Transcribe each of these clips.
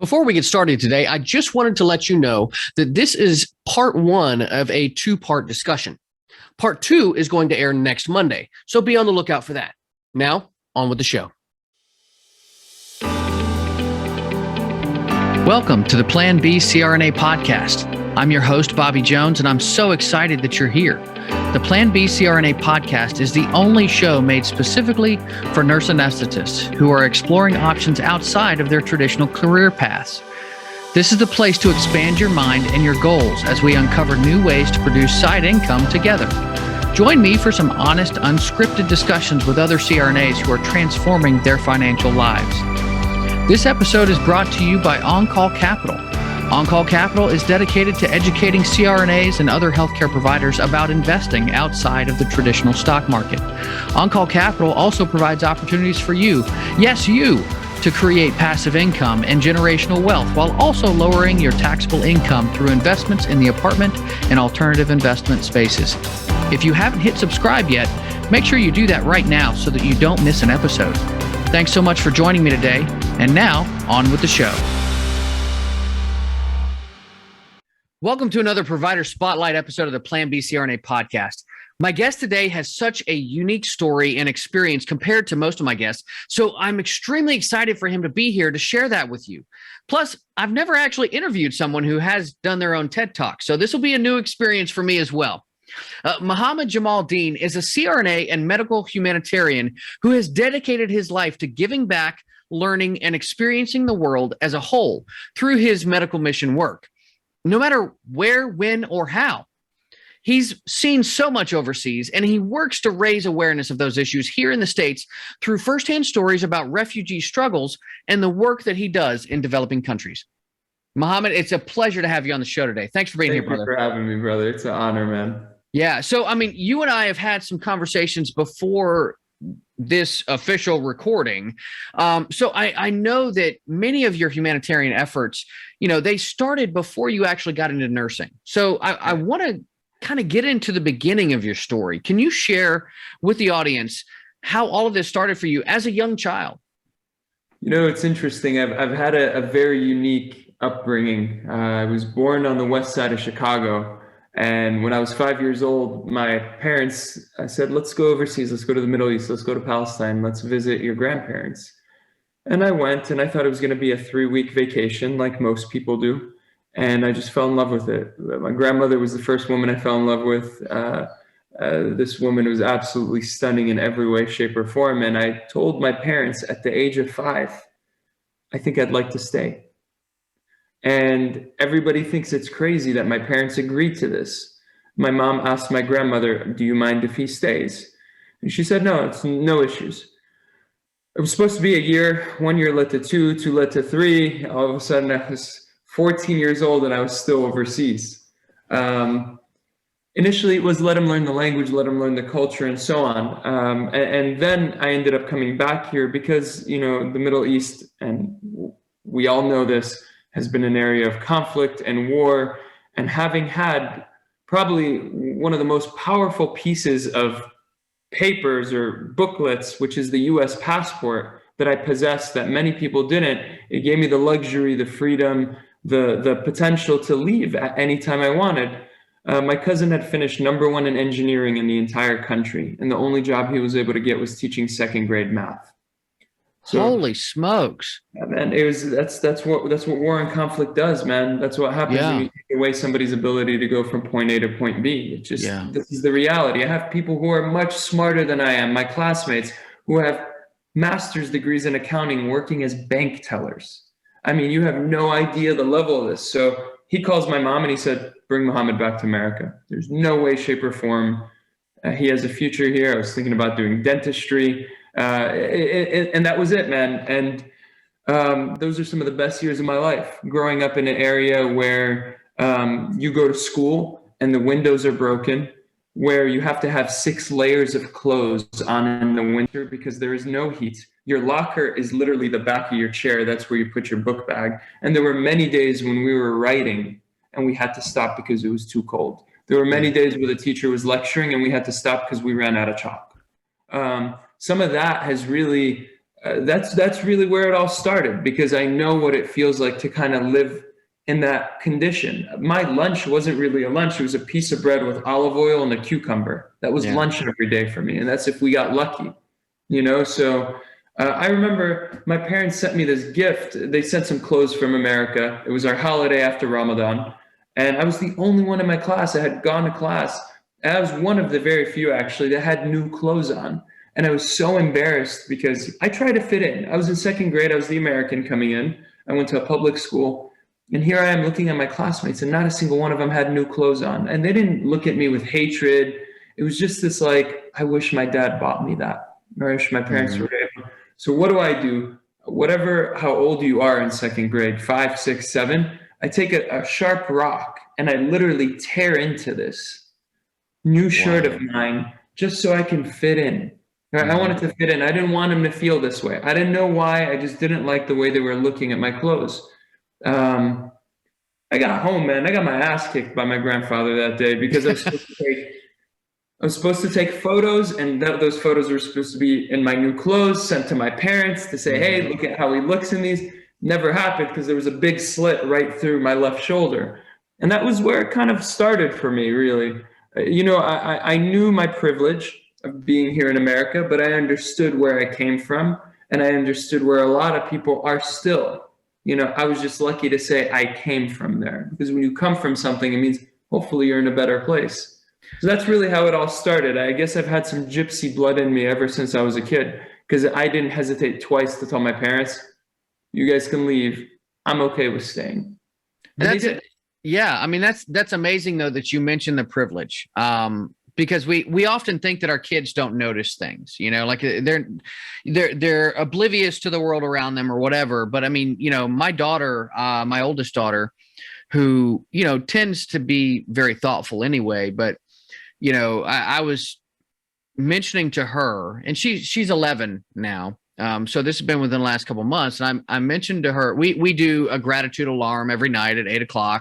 Before we get started today, I just wanted to let you know that this is part one of a two-part discussion. Part two is going to air next Monday, so be on the lookout for that. Now, on with the show. Welcome to the Plan B CRNA podcast. I'm your host, Bobby Jones, and I'm so excited that you're here. The Plan B CRNA podcast is the only show made specifically for nurse anesthetists who are exploring options outside of their traditional career paths. This is the place to expand your mind and your goals as we uncover new ways to produce side income together. Join me for some honest, unscripted discussions with other CRNAs who are transforming their financial lives. This episode is brought to you by On-Call Capital. On-Call Capital is dedicated to educating CRNAs and other healthcare providers about investing outside of the traditional stock market. On-Call Capital also provides opportunities for you, yes, you, to create passive income and generational wealth while also lowering your taxable income through investments in the apartment and alternative investment spaces. If you haven't hit subscribe yet, make sure you do that right now so that you don't miss an episode. Thanks so much for joining me today. And now, on with the show. Welcome to another Provider Spotlight episode of the Plan B CRNA podcast. My guest today has such a unique story and experience compared to most of my guests, so I'm extremely excited for him to be here to share that with you. Plus, I've never actually interviewed someone who has done their own TED Talk, so this will be a new experience for me as well. Mohammad Jamal Deen is a CRNA and medical humanitarian who has dedicated his life to giving back, learning, and experiencing the world as a whole through his medical mission work. No matter where, when, or how. He's seen so much overseas, and he works to raise awareness of those issues here in the States through firsthand stories about refugee struggles and the work that he does in developing countries. Mohammad, it's a pleasure to have you on the show today. Thanks for being here, brother. Thank you for having me, brother. It's an honor, man. Yeah. So, I mean, you and I have had some conversations before this official recording. So I know that many of your humanitarian efforts, they started before you actually got into nursing. So I want to kind of get into the beginning of your story. Can you share with the audience how all of this started for you as a young child? It's interesting. I've had a very unique upbringing. I was born on the west side of Chicago. And when I was 5 years old, my parents said, let's go overseas. Let's go to the Middle East. Let's go to Palestine. Let's visit your grandparents. And I went, and I thought it was going to be a 3-week vacation like most people do. And I just fell in love with it. My grandmother was the first woman I fell in love with. This woman was absolutely stunning in every way, shape, or form. And I told my parents at the age of 5, I think I'd like to stay. And everybody thinks it's crazy that my parents agreed to this. My mom asked my grandmother, do you mind if he stays? And she said, no, it's no issues. It was supposed to be a year. 1 year led to 2, 2 led to 3. All of a sudden I was 14 years old and I was still overseas. Initially it was let him learn the language, let him learn the culture and so on. And then I ended up coming back here because, the Middle East, and we all know this, has been an area of conflict and war, and having had probably one of the most powerful pieces of papers or booklets, which is the US passport that I possessed that many people didn't, it gave me the luxury, the freedom, the potential to leave at any time I wanted. My cousin had finished #1 in engineering in the entire country, and the only job he was able to get was teaching 2nd grade math. So, holy smokes. Yeah, man, that's what war and conflict does, man. That's what happens when you take away somebody's ability to go from point A to point B. This is the reality. I have people who are much smarter than I am, my classmates, who have master's degrees in accounting working as bank tellers. I mean, you have no idea the level of this. So he calls my mom and he said, bring Mohammad back to America. There's no way, shape, or form. He has a future here. I was thinking about doing dentistry. And that was it, man. And those are some of the best years of my life, growing up in an area where you go to school and the windows are broken, where you have to have 6 layers of clothes on in the winter because there is no heat. Your locker is literally the back of your chair. That's where you put your book bag. And there were many days when we were writing and we had to stop because it was too cold. There were many days where the teacher was lecturing and we had to stop because we ran out of chalk. Some of that has really that's really where it all started, because I know what it feels like to kind of live in that condition. My lunch wasn't really a lunch. It was a piece of bread with olive oil and a cucumber. That was lunch every day for me. And that's if we got lucky, you know? So I remember my parents sent me this gift. They sent some clothes from America. It was our holiday after Ramadan. And I was the only one in my class that had gone to class. And I was one of the very few, actually, that had new clothes on. And I was so embarrassed because I tried to fit in. I was in second grade. I was the American coming in. I went to a public school. And here I am looking at my classmates, and not a single one of them had new clothes on. And they didn't look at me with hatred. It was just this like, I wish my dad bought me that. Or I wish my parents were able. So what do? Whatever, how old you are in second grade, 5, 6, 7, I take a sharp rock and I literally tear into this new shirt of mine just so I can fit in. Right? I wanted to fit in. I didn't want him to feel this way. I didn't know why. I just didn't like the way they were looking at my clothes. I got home, man. I got my ass kicked by my grandfather that day because I was supposed to take photos, and those photos were supposed to be in my new clothes, sent to my parents to say, hey, look at how he looks in these. Never happened because there was a big slit right through my left shoulder. And that was where it kind of started for me, really. You know, I knew my privilege of being here in America, but I understood where I came from, and I understood where a lot of people are still. You know, I was just lucky to say I came from there, because when you come from something, it means hopefully you're in a better place. So that's really how it all started. I guess I've had some gypsy blood in me ever since I was a kid, because I didn't hesitate twice to tell my parents, you guys can leave. I'm okay with staying. Yeah. I mean, that's amazing though, that you mentioned the privilege. Because we often think that our kids don't notice things, you know, like they're oblivious to the world around them or whatever. But I mean, you know, my daughter, my oldest daughter, who, you know, tends to be very thoughtful anyway. But, you know, I was mentioning to her, and she's 11 now. So this has been within the last couple of months. And I mentioned to her, we do a gratitude alarm every night at 8:00.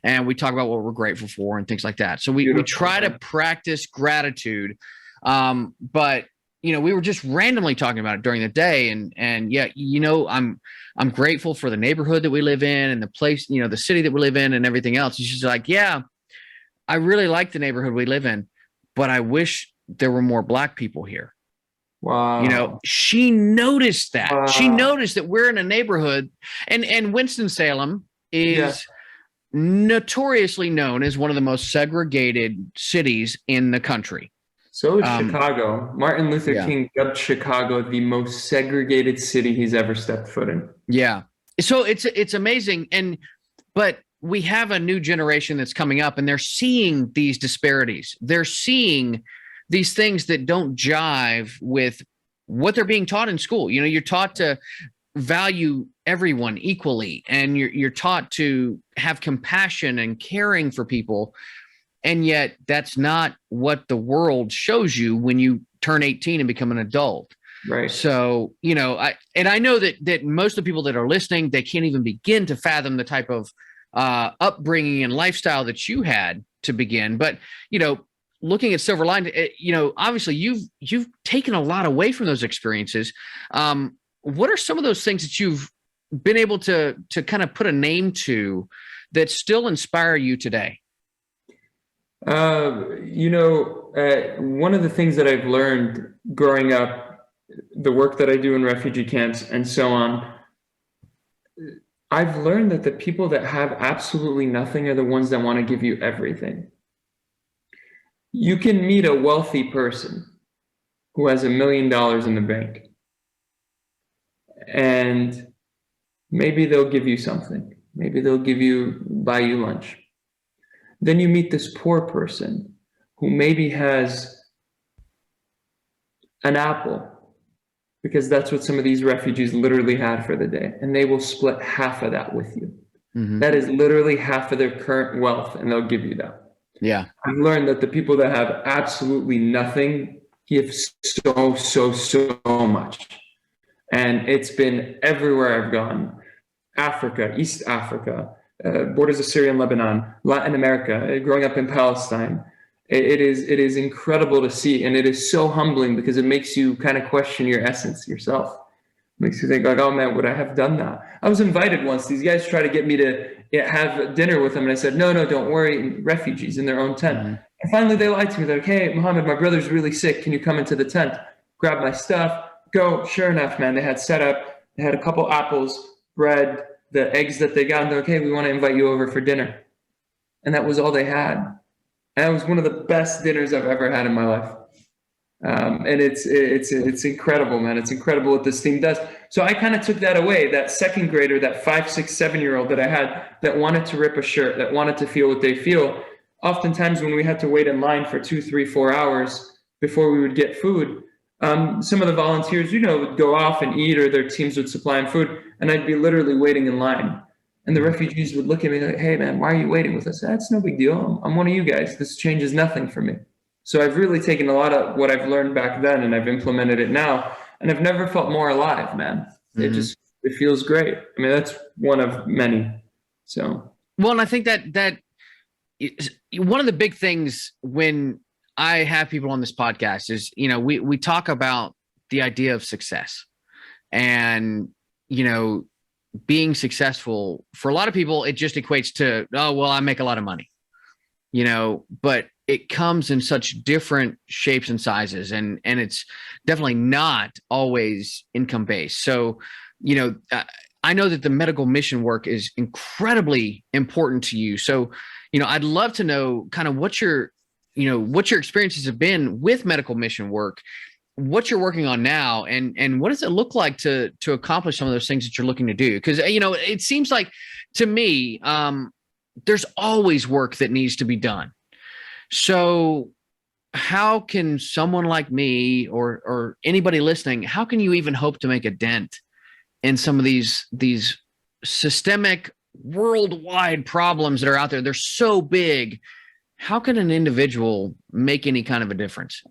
And we talk about what we're grateful for and things like that. So we try to practice gratitude. But, you know, we were just randomly talking about it during the day. And yeah, you know, I'm grateful for the neighborhood that we live in and the place, you know, the city that we live in and everything else. And she's like, yeah, I really like the neighborhood we live in, but I wish there were more Black people here. Wow. You know, she noticed that. Wow. She noticed that we're in a neighborhood, and Winston-Salem is notoriously known as one of the most segregated cities in the country. So is Chicago. Martin Luther King dubbed Chicago the most segregated city he's ever stepped foot in. Yeah. So it's amazing. But we have a new generation that's coming up, and they're seeing these disparities. They're seeing these things that don't jive with what they're being taught in school. You know, you're taught to value everyone equally, and you're taught to have compassion and caring for people, and yet that's not what the world shows you when you turn 18 and become an adult. Right. So, you know, I know that most of the people that are listening, they can't even begin to fathom the type of upbringing and lifestyle that you had to begin. But, you know, looking at silver lining, you know, obviously you've taken a lot away from those experiences. What are some of those things that you've been able to kind of put a name to that still inspire you today? You know, one of the things that I've learned growing up, the work that I do in refugee camps and so on, I've learned that the people that have absolutely nothing are the ones that want to give you everything. You can meet a wealthy person who has $1 million in the bank, and maybe they'll give you something. Maybe they'll buy you lunch. Then you meet this poor person who maybe has an apple, because that's what some of these refugees literally had for the day. And they will split half of that with you. Mm-hmm. That is literally half of their current wealth, and they'll give you that. Yeah. I've learned that the people that have absolutely nothing give so much. And it's been everywhere I've gone. Africa, East Africa, borders of Syria and Lebanon, Latin America, growing up in Palestine. It is incredible to see, and it is so humbling because it makes you kind of question your essence yourself. Makes you think like, oh man, would I have done that? I was invited once. These guys tried to get me to have dinner with them. And I said, no, don't worry. Refugees in their own tent. Mm-hmm. And finally they lied to me. They're like, hey, Mohammed, my brother's really sick. Can you come into the tent? Grab my stuff, go. Sure enough, man, they had set up. They had a couple apples, bread, the eggs that they got. And they're like, hey, we want to invite you over for dinner. And that was all they had. And it was one of the best dinners I've ever had in my life. And it's incredible, man. It's incredible what this team does. So I kind of took that away, that second grader, that 5, 6, 7-year-old that I had that wanted to rip a shirt, that wanted to feel what they feel. Oftentimes when we had to wait in line for 2, 3, 4 hours before we would get food, some of the volunteers, would go off and eat, or their teams would supply them food, and I'd be literally waiting in line. And the refugees would look at me like, hey, man, why are you waiting with us? That's no big deal. I'm one of you guys. This changes nothing for me. So I've really taken a lot of what I've learned back then and I've implemented it now. And I've never felt more alive, man. Mm-hmm. It feels great. I mean, that's one of many. So. Well, and I think that one of the big things when I have people on this podcast is, we talk about the idea of success and, being successful. For a lot of people, it just equates to, oh, well, I make a lot of money, but it comes in such different shapes and sizes, and it's definitely not always income based. So, I know that the medical mission work is incredibly important to you. So, I'd love to know kind of what your experiences have been with medical mission work, what you're working on now, and what does it look like to accomplish some of those things that you're looking to do? Because, it seems like to me, there's always work that needs to be done. So how can someone like me or anybody listening, how can you even hope to make a dent in some of these systemic worldwide problems that are out there? They're so big. How can an individual make any kind of a difference?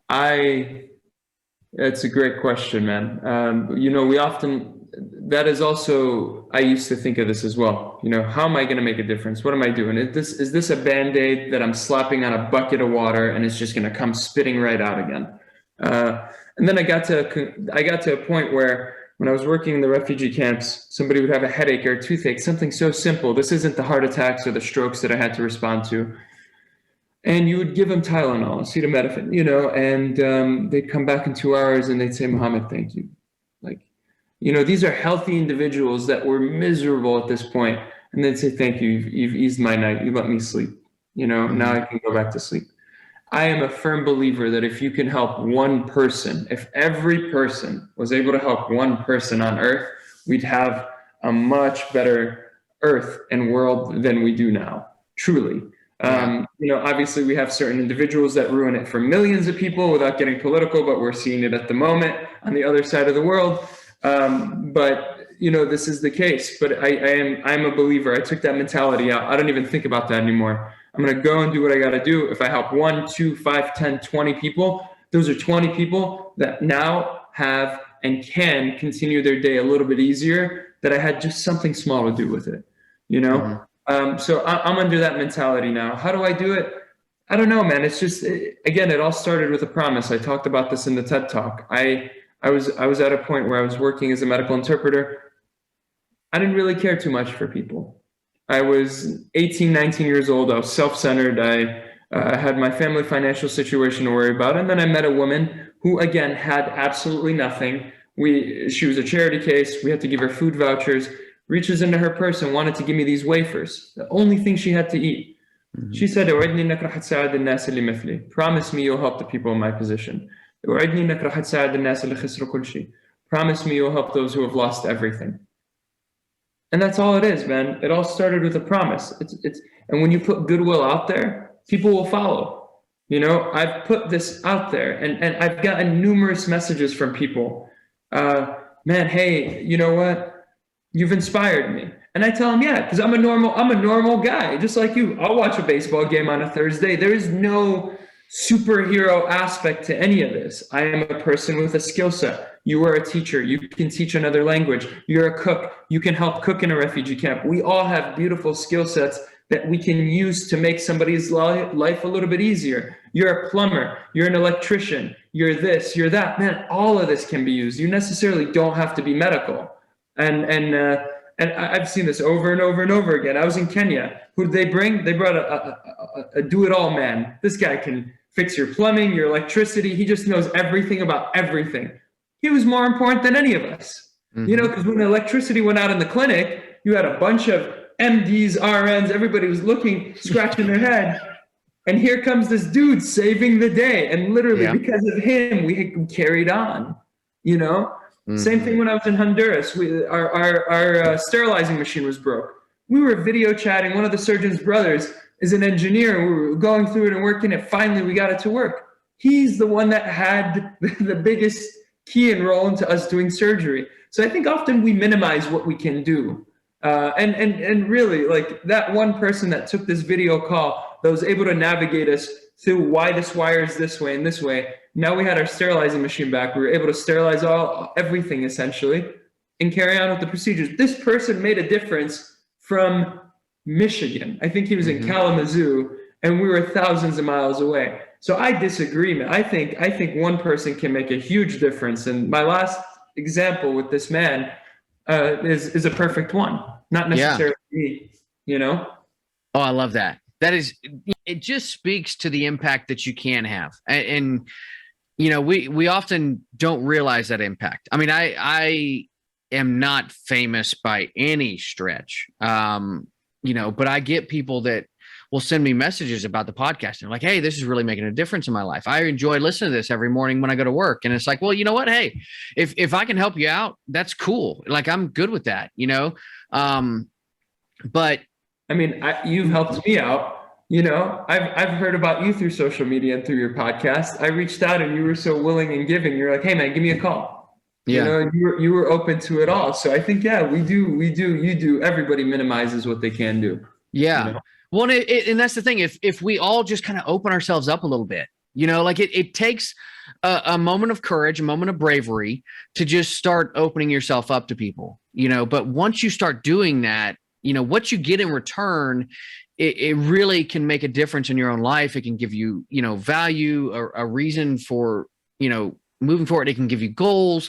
That's a great question, man. We often, that is also, I used to think of this as well. How am I going to make a difference? What am I doing? Is this a Band-Aid that I'm slapping on a bucket of water and it's just going to come spitting right out again? And then I got to a point where when I was working in the refugee camps, somebody would have a headache or a toothache, something so simple. This isn't the heart attacks or the strokes that I had to respond to. And you would give them Tylenol, acetaminophen, and they'd come back in 2 hours and they'd say, Mohammed, thank you. These are healthy individuals that were miserable at this point. And they'd say, thank you. You've eased my night. You let me sleep. Now I can go back to sleep. I am a firm believer that if you can help one person, if every person was able to help one person on earth, we'd have a much better earth and world than we do now, truly. Obviously we have certain individuals that ruin it for millions of people without getting political, but we're seeing it at the moment on the other side of the world. But this is the case, but I'm a believer. I took that mentality out. I don't even think about that anymore. I'm going to go and do what I got to do. If I help 1, 2, 5, 10, 20 people, those are 20 people that now have and can continue their day a little bit easier, that I had just something small to do with it, Mm-hmm. So I'm under that mentality now. How do I do it? I don't know, man. It's just, again, it all started with a promise. I talked about this in the TED Talk. I was at a point where I was working as a medical interpreter. I didn't really care too much for people. I was 18, 19 years old. I was self-centered. I had my family financial situation to worry about. And then I met a woman who, again, had absolutely nothing. She was a charity case. We had to give her food vouchers. Reaches into her purse and wanted to give me these wafers, the only thing she had to eat. Mm-hmm. She said, promise me you'll help the people in my position. Promise me you'll help those who have lost everything. And that's all it is, man. It all started with a promise. And when you put goodwill out there, people will follow. I've put this out there and I've gotten numerous messages from people. Man, hey, you know what? You've inspired me. And I tell them, yeah, because I'm a normal guy, just like you. I'll watch a baseball game on a Thursday. There is no superhero aspect to any of this. I am a person with a skill set. You are a teacher. You can teach another language. You're a cook. You can help cook in a refugee camp. We all have beautiful skill sets that we can use to make somebody's life a little bit easier. You're a plumber, you're an electrician, you're this, you're that. Man, all of this can be used. You necessarily don't have to be medical. And I've seen this over and over and over again. I was in Kenya. Who did they bring? They brought a do-it-all man. This guy can fix your plumbing, your electricity. He just knows everything about everything. He was more important than any of us. Mm-hmm. You know, because when the electricity went out in the clinic, you had a bunch of MDs, RNs, everybody was looking, scratching their head. And here comes this dude saving the day. And literally because of him, we carried on, you know? Mm-hmm. Same thing when I was in Honduras. Our sterilizing machine was broke. We were video chatting. One of the surgeon's brothers is an engineer. We were going through it and working it. Finally, we got it to work. He's the one that had the biggest key and role into us doing surgery. So I think often we minimize what we can do. And really, like that one person that took this video call that was able to navigate us through why this wire is this way and this way. Now we had our sterilizing machine back. We were able to sterilize everything essentially and carry on with the procedures. This person made a difference from Michigan. I think he was in Kalamazoo, and we were thousands of miles away. So I disagree, man. I think one person can make a huge difference. And my last example with this man is a perfect one. Not necessarily me, you know? Oh, I love that. It just speaks to the impact that you can have. And you know, we often don't realize that impact. I mean, I am not famous by any stretch, you know, but I get people that will send me messages about the podcast and like, hey, this is really making a difference in my life. I enjoy listening to this every morning when I go to work. And it's like, well, you know what? Hey, if I can help you out, that's cool. Like, I'm good with that, you know? But I mean, you've helped me out. You know, I've heard about you through social media and through your podcast. I reached out and you were so willing and giving. You're like, hey man, give me a call. Yeah. You know, you were open to it all. So I think, we do, you do. Everybody minimizes what they can do. Yeah. You know? Well, and that's the thing. If we all just kind of open ourselves up a little bit, you know, like it takes a moment of courage, a moment of bravery to just start opening yourself up to people, you know, but once you start doing that, you know, what you get in return, it really can make a difference in your own life. It can give you, you know, value, a reason for, you know, moving forward. It can give you goals,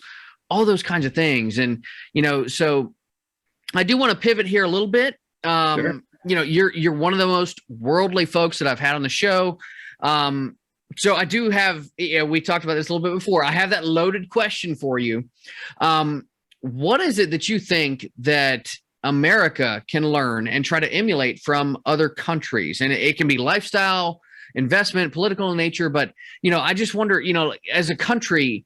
all those kinds of things. And, you know, so I do want to pivot here a little bit. Sure. You know, you're one of the most worldly folks that I've had on the show. So I do have, we talked about this a little bit before. I have that loaded question for you. What is it that you think that America can learn and try to emulate from other countries? And it can be lifestyle, investment, political in nature. But, you know, I just wonder, you know, as a country,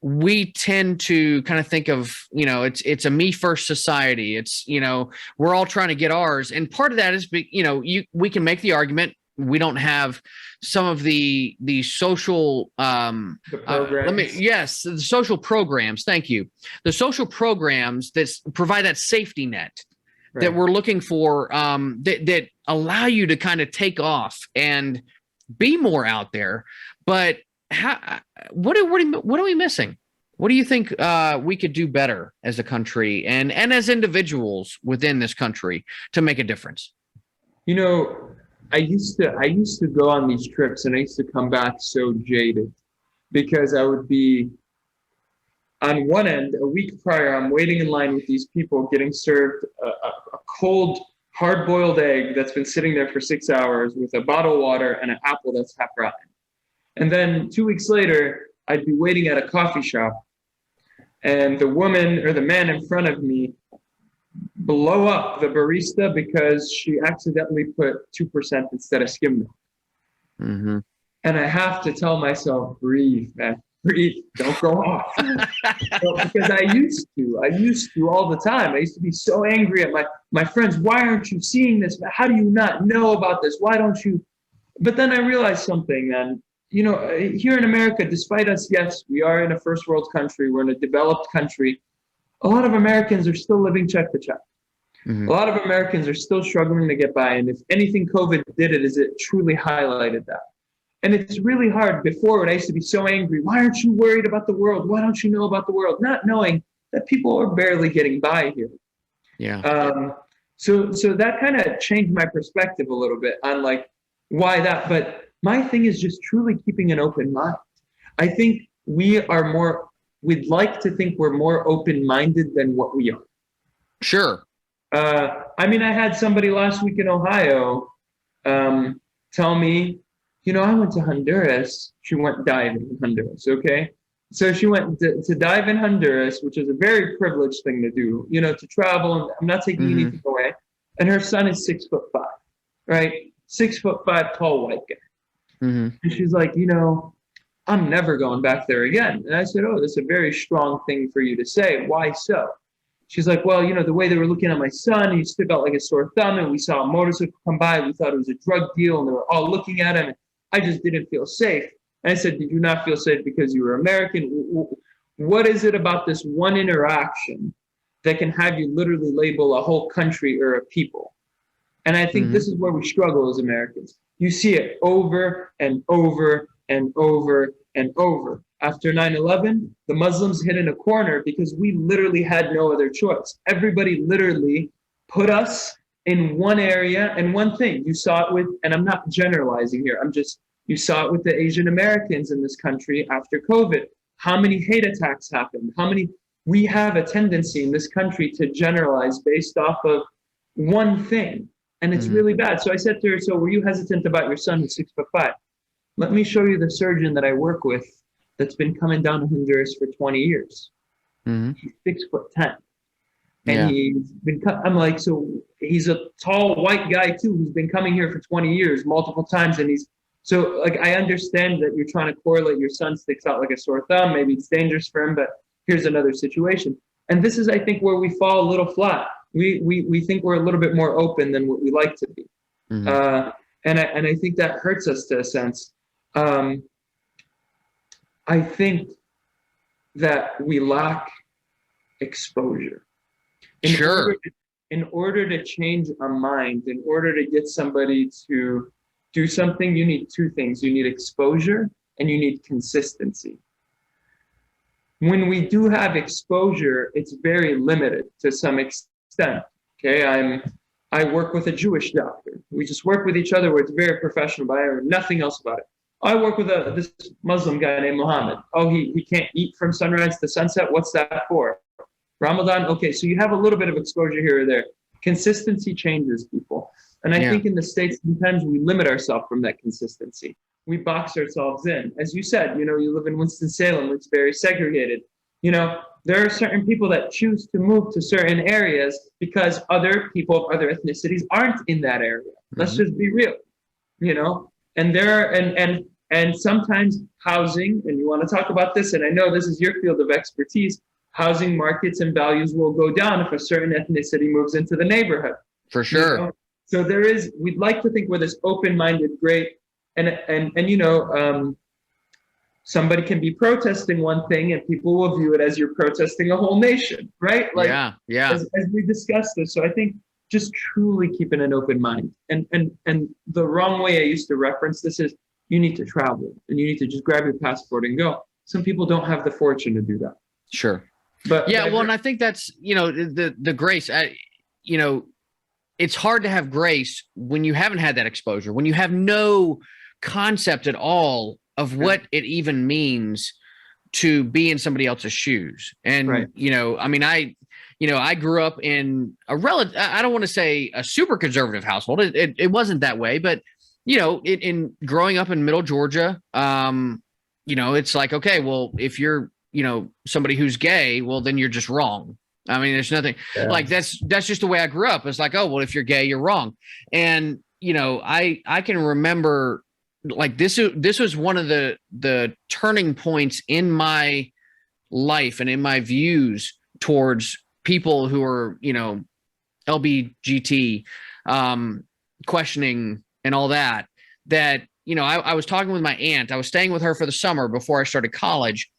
we tend to kind of think of, you know, it's a me first society. It's, you know, we're all trying to get ours. And part of that is, you know, we can make the argument we don't have some of the social the social programs. Thank you. The social programs that provide that safety net that we're looking for, that allow you to kind of take off and be more out there. But what are we missing? What do you think we could do better as a country and as individuals within this country to make a difference? You know, I used to go on these trips and I used to come back so jaded because I would be on one end a week prior, I'm waiting in line with these people getting served a cold hard-boiled egg that's been sitting there for 6 hours with a bottle of water and an apple that's half rotten. And then 2 weeks later, I'd be waiting at a coffee shop and the woman or the man in front of me blow up the barista because she accidentally put 2% instead of skim milk. Mm-hmm. And I have to tell myself, breathe, man, breathe, don't go off. Because I used to all the time. I used to be so angry at my friends. Why aren't you seeing this? How do you not know about this? Why don't you? But then I realized something, and you know, here in America, despite us, yes, we are in a first world country. We're in a developed country. A lot of Americans are still living check to check. Mm-hmm. A lot of Americans are still struggling to get by. And if anything COVID did it truly highlighted that. And it's really hard. Before, when I used to be so angry, why aren't you worried about the world? Why don't you know about the world? Not knowing that people are barely getting by here. Yeah. So that kind of changed my perspective a little bit on like why that. But my thing is just truly keeping an open mind. I think we'd like to think we're more open-minded than what we are. Sure. I mean, I had somebody last week in Ohio tell me, I went to Honduras. She went diving in Honduras, okay? So she went to dive in Honduras, which is a very privileged thing to do, to travel. And I'm not taking anything away. And her son is 6'5", right? 6'5" tall white guy. And she's like, I'm never going back there again. And I said, oh, that's a very strong thing for you to say. Why so? She's like, well, the way they were looking at my son, he stuck out like a sore thumb, and we saw a motorcycle come by. We thought it was a drug deal, and they were all looking at him. And I just didn't feel safe. And I said, did you not feel safe because you were American? What is it about this one interaction that can have you literally label a whole country or a people? And I think this is where we struggle as Americans. You see it over and over and over and over. After 9/11, the Muslims hid in a corner because we literally had no other choice. Everybody literally put us in one area and one thing. You saw it with, and I'm not generalizing here, you saw it with the Asian Americans in this country after COVID. How many hate attacks happened? We have a tendency in this country to generalize based off of one thing. And it's really bad. So I said to her, so were you hesitant about your son who's 6'5"? Let me show you the surgeon that I work with that's been coming down to Honduras for 20 years. He's 6'10". And he's been, I'm like, so he's a tall white guy too, who's been coming here for 20 years, multiple times. And so like, I understand that you're trying to correlate your son sticks out like a sore thumb. Maybe it's dangerous for him, but here's another situation. And this is, I think, where we fall a little flat. We think we're a little bit more open than what we like to be. And I think that hurts us to a sense. I think that we lack exposure. In order to change a mind, in order to get somebody to do something, you need two things. You need exposure and you need consistency. When we do have exposure, it's very limited to some extent. Okay, I work with a Jewish doctor. We just work with each other where it's very professional, but I know nothing else about it. I work with this Muslim guy named Mohammed. Oh, he can't eat from sunrise to sunset. What's that for? Ramadan? Okay, so you have a little bit of exposure here or there. Consistency changes people. And I think in the States, sometimes we limit ourselves from that consistency. We box ourselves in. As you said, you live in Winston-Salem, it's very segregated. There are certain people that choose to move to certain areas because other people of other ethnicities aren't in that area. Let's just be real, And and sometimes housing, and you want to talk about this, and I know this is your field of expertise, housing markets and values will go down if a certain ethnicity moves into the neighborhood. For sure. So we'd like to think we're this open-minded, great, and somebody can be protesting one thing and people will view it as you're protesting a whole nation, right? Like, as we discussed this. So I think just truly keeping an open mind. And the wrong way I used to reference this is you need to travel and you need to just grab your passport and go. Some people don't have the fortune to do that. Sure. But and I think that's, the grace, it's hard to have grace when you haven't had that exposure, when you have no concept at all of what it even means to be in somebody else's shoes. And, I grew up in a I don't want to say a super conservative household. It wasn't that way, but, in growing up in middle Georgia, it's like, okay, well, if you're, somebody who's gay, well, then you're just wrong. I mean, there's nothing like that's just the way I grew up. It's like, oh, well, if you're gay, you're wrong. And, I can remember like this was one of the turning points in my life and in my views towards people who are, LBGT, questioning and all that, I was talking with my aunt. I was staying with her for the summer before I started college,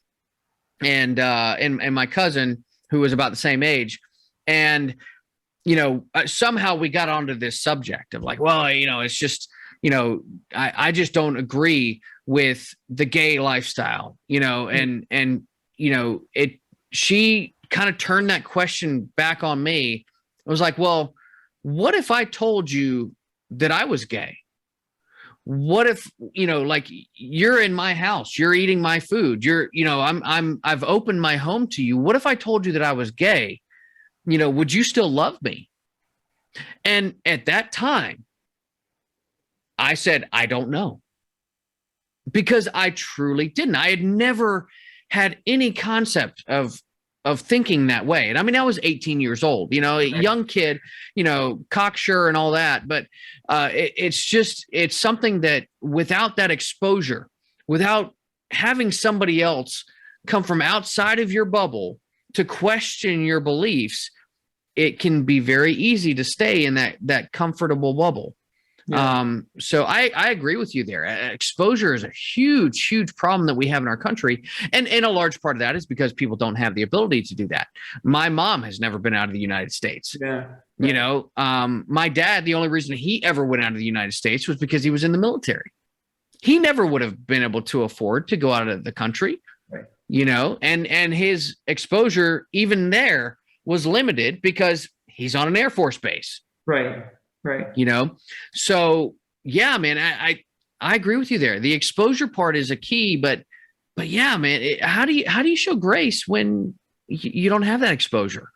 and my cousin, who was about the same age. And, somehow we got onto this subject of like, well, it's just, I just don't agree with the gay lifestyle, she kind of turned that question back on me. I was like, well, what if I told you that I was gay? What if, like you're in my house, you're eating my food, I've opened my home to you. What if I told you that I was gay? Would you still love me? And at that time, I said, I don't know. Because I truly didn't. I had never had any concept of thinking that way. And I mean, I was 18 years old, a young kid, cocksure and all that. But it's something that without that exposure, without having somebody else come from outside of your bubble to question your beliefs, it can be very easy to stay in that comfortable bubble. Yeah. So I agree with you there. Exposure is a huge, huge problem that we have in our country. And a large part of that is because people don't have the ability to do that. My mom has never been out of the United States. Yeah. My dad, the only reason he ever went out of the United States was because he was in the military. He never would have been able to afford to go out of the country, right. And his exposure even there was limited because he's on an Air Force base. Right. Right. So yeah, man, I agree with you there. The exposure part is a key, but yeah, man, how do you show grace when you don't have that exposure?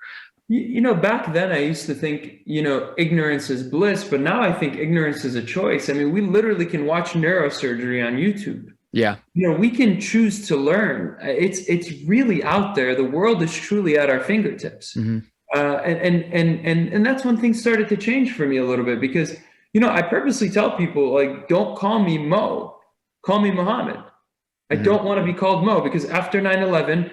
Back then I used to think, ignorance is bliss, but now I think ignorance is a choice. I mean, we literally can watch neurosurgery on YouTube. Yeah. We can choose to learn. It's really out there. The world is truly at our fingertips. Mm-hmm. And that's when things started to change for me a little bit because, I purposely tell people, like, don't call me Mo, call me Mohammed. I mm-hmm. don't want to be called Mo because after 9/11,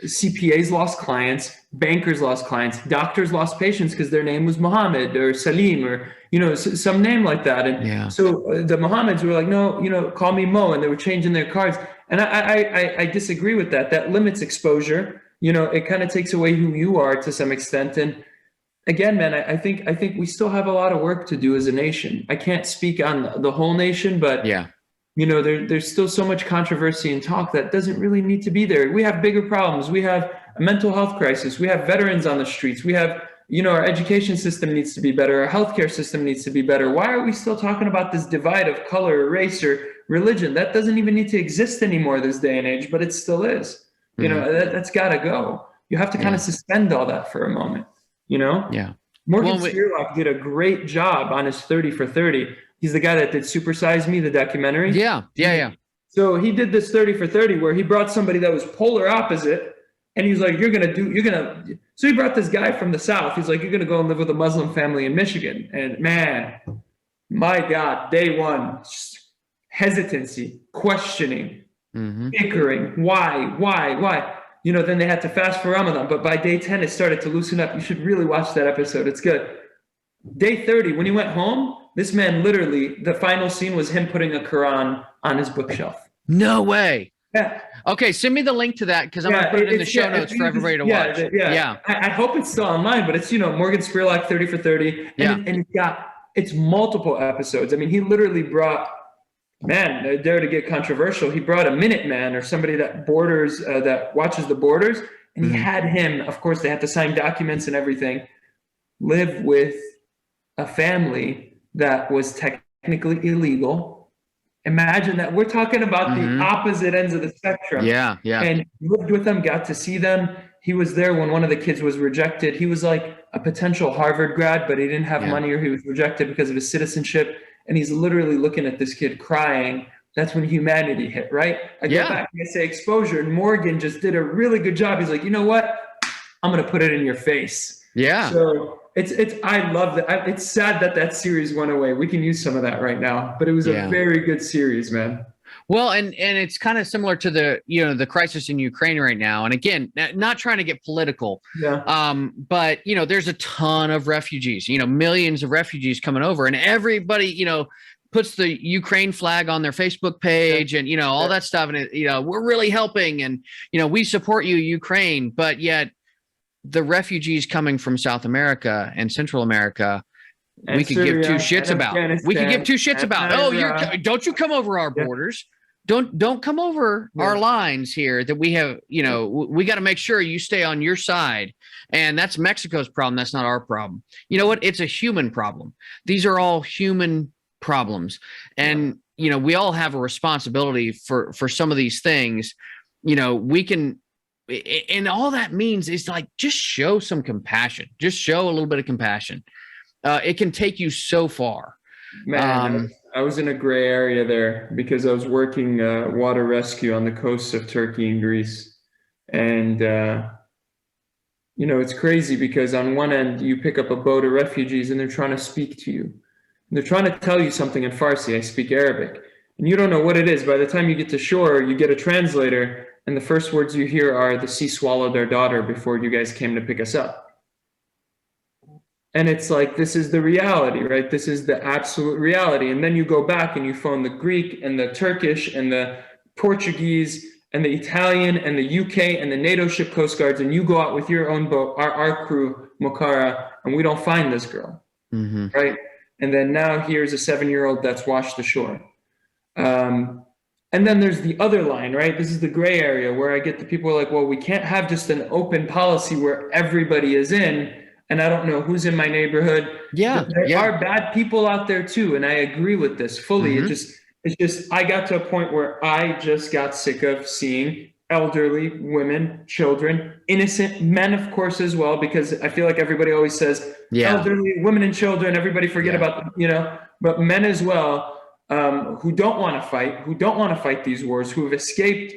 CPAs lost clients, bankers lost clients, doctors lost patients because their name was Mohammed or Salim or, some name like that. And so the Mohammeds were like, no, call me Mo. And they were changing their cards. And I disagree with that. That limits exposure. It kind of takes away who you are to some extent. And again, man, I think we still have a lot of work to do as a nation. I can't speak on the whole nation, but there's still so much controversy and talk that doesn't really need to be there. We have bigger problems. We have a mental health crisis. We have veterans on the streets. We have, our education system needs to be better. Our healthcare system needs to be better. Why are we still talking about this divide of color, race, or religion? That doesn't even need to exist anymore this day and age, but it still is. That's got to go. You have to kind of suspend all that for a moment, Yeah. Morgan Spurlock did a great job on his 30 for 30. He's the guy that did Super Size Me, the documentary. Yeah. So he did this 30 for 30 where he brought somebody that was polar opposite. And he was like, so he brought this guy from the South. He's like, you're going to go and live with a Muslim family in Michigan. And man, my God, day one, hesitancy, questioning, mm-hmm. bickering. Why? Then they had to fast for Ramadan. But by day 10, it started to loosen up. You should really watch that episode. It's good. Day 30, when he went home, this man literally, the final scene was him putting a Quran on his bookshelf. No way. Yeah. Okay, send me the link to that because I'm going to put it in the show notes for everybody to watch. Yeah. I hope it's still online, but it's, Morgan Spurlock 30 for 30. And it's multiple episodes. I mean, he literally brought, man, dare to get controversial. He brought a Minuteman or somebody that that watches the borders. And he had him, of course, they had to sign documents and everything, live with a family that was technically illegal. Imagine that. We're talking about the opposite ends of the spectrum. Yeah. And lived with them, got to see them. He was there when one of the kids was rejected. He was like a potential Harvard grad, but he didn't have money or he was rejected because of his citizenship. And he's literally looking at this kid crying. That's when humanity hit, right? I go back and I say exposure. And Morgan just did a really good job. He's like, you know what? I'm going to put it in your face. Yeah. So I love that. It's sad that series went away. We can use some of that right now, but it was a very good series, man. Well, and it's kind of similar to the crisis in Ukraine right now. And again, not trying to get political, but there's a ton of refugees, millions of refugees coming over, and everybody, puts the Ukraine flag on their Facebook page and, all that stuff. And, we're really helping and, we support you, Ukraine, but yet the refugees coming from South America and Central America, we could give two shits about. We could give two shits about. Oh, don't you come over our borders? don't come over our lines here that we have, we got to make sure you stay on your side. And that's Mexico's problem. That's not our problem. You know what? It's a human problem. These are all human problems. And, we all have a responsibility for some of these things. We can, and all that means is like, just show some compassion, just show a little bit of compassion. It can take you so far. Man, I was in a gray area there because I was working water rescue on the coasts of Turkey and Greece. And, it's crazy because on one end, you pick up a boat of refugees and they're trying to speak to you. And they're trying to tell you something in Farsi. I speak Arabic. And you don't know what it is. By the time you get to shore, you get a translator. And the first words you hear are, "The sea swallowed our daughter before you guys came to pick us up." And it's like, this is the reality, right? This is the absolute reality. And then you go back and you phone the Greek and the Turkish and the Portuguese and the Italian and the UK and the NATO ship coast guards, and you go out with your own boat, our crew, Mokara, and we don't find this girl, right? And then now here's a 7-year-old that's washed ashore. And then there's the other line, right? This is the gray area where I get the people like, well, we can't have just an open policy where everybody is in, and I don't know who's in my neighborhood. Yeah, there are bad people out there too, and I agree with this fully. It's just I got to a point where I just got sick of seeing elderly women, children, innocent men, of course, as well, because I feel like everybody always says elderly women and children. Everybody forget about but men as well, who don't want to fight these wars, who have escaped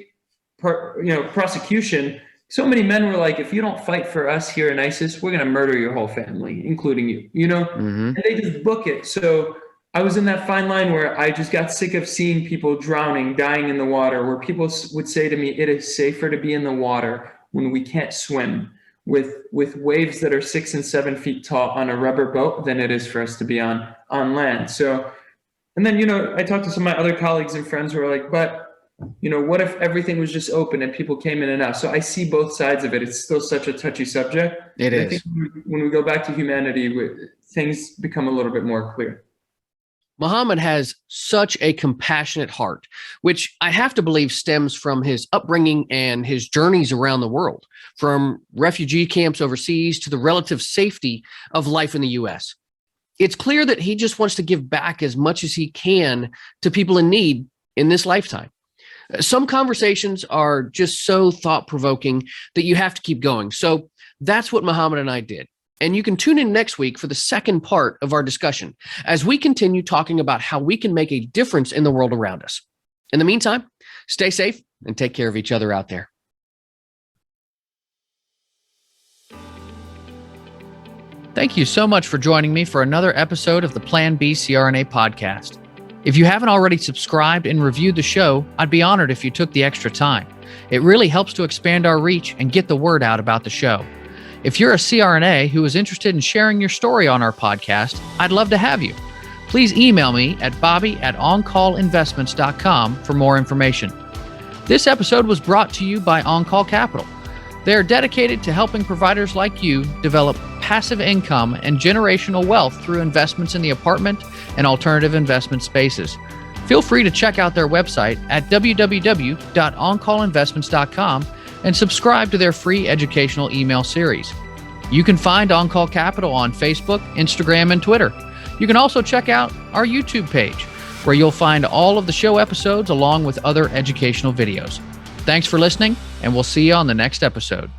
prosecution. So many men were like, if you don't fight for us here in ISIS, we're going to murder your whole family, including you, and they just book it. So I was in that fine line where I just got sick of seeing people drowning, dying in the water, where people would say to me, it is safer to be in the water when we can't swim with waves that are 6 and 7 feet tall on a rubber boat than it is for us to be on land. So, and then, I talked to some of my other colleagues and friends who were like, but what if everything was just open and people came in and out? So I see both sides of it. It's still such a touchy subject. It is. I think when we go back to humanity, things become a little bit more clear. Mohammad has such a compassionate heart, which I have to believe stems from his upbringing and his journeys around the world, from refugee camps overseas to the relative safety of life in the U.S. It's clear that he just wants to give back as much as he can to people in need in this lifetime. Some conversations are just so thought-provoking that you have to keep going. So that's what Mohammad and I did. And you can tune in next week for the second part of our discussion as we continue talking about how we can make a difference in the world around us. In the meantime, stay safe and take care of each other out there. Thank you so much for joining me for another episode of the Plan B CRNA podcast. If you haven't already subscribed and reviewed the show, I'd be honored if you took the extra time. It really helps to expand our reach and get the word out about the show. If you're a CRNA who is interested in sharing your story on our podcast, I'd love to have you. Please email me at bobby@oncallinvestments.com for more information. This episode was brought to you by On Call Capital. They are dedicated to helping providers like you develop passive income and generational wealth through investments in the apartment and alternative investment spaces. Feel free to check out their website at www.oncallinvestments.com and subscribe to their free educational email series. You can find On Call Capital on Facebook, Instagram, and Twitter. You can also check out our YouTube page, where you'll find all of the show episodes along with other educational videos. Thanks for listening, and we'll see you on the next episode.